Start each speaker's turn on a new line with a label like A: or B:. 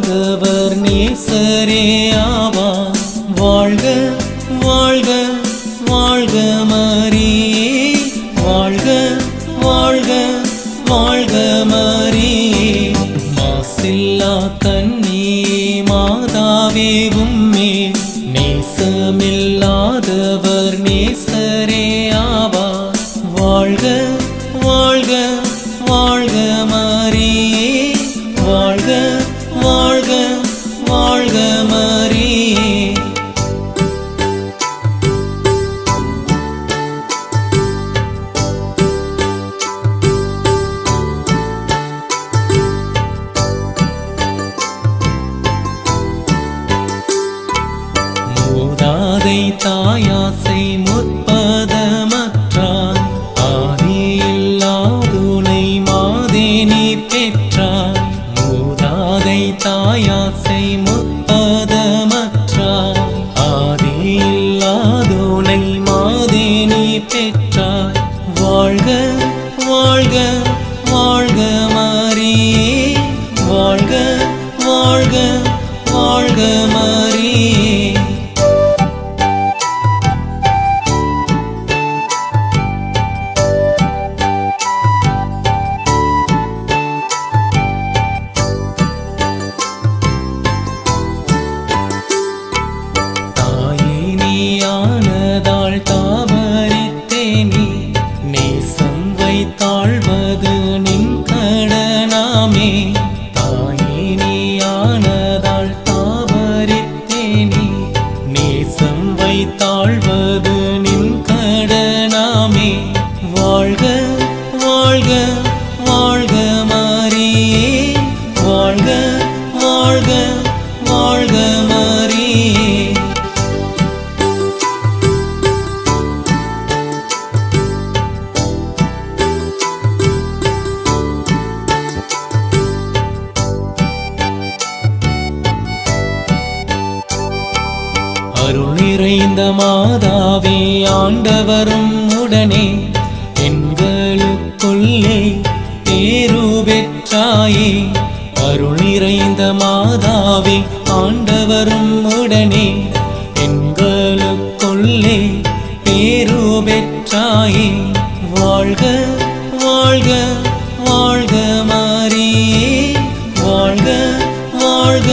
A: இல்லாதவர் நேசரே ஆவார். வாழ்க வாழ்க வாழ்க மரியே, வாழ்க வாழ்க வாழ்க மரியே. மாசில்லா கன்னியே மாதாவே உம்மே, நேசமில்லாதவர் நேசரே ஆவார். வாழ்க வாழ்க வாழ்க மரியே, வாழ்க வாழ்க வாழ்க மரியே. மூதாதை தாயாசை முற்பதமற்றாய், ஆதியில்லாதுனை மாதேனி பெற்றாய். மூதாதை தாயாசை முற்பதமற்றாய், ஆதியில்லாதுனை மாதேனி பெற்றாய். வாழ்க வாழ்க வாழ்க மரியே, வாழ்க வாழ்க வாழ்க மரியே. ஆனதால் தாவரித்தேனே, நேசம் வைத்தாழ்வது நின் கடனாமே. தாயே நீ ஆனதால் தாவரித்தேனே, நேசம் வைத்தாழ்வது நின் கடனாமே. வாழ்க வாழ்க வாழ்க மரியே, வாழ்க வாழ்க வாழ்க மரியே. அருள் நிறைந்த மாதாவே ஆண்டவரும் உடனே, பெண்களுக்குள்ளே பேரு பெற்றாயே. அருள் நிறைந்த மாதாவே ஆண்டவரும் உடனே, பெண்களுக்குள்ளே பேரு பெற்றாயே. வாழ்க வாழ்க வாழ்க மரியே, வாழ்க வாழ்க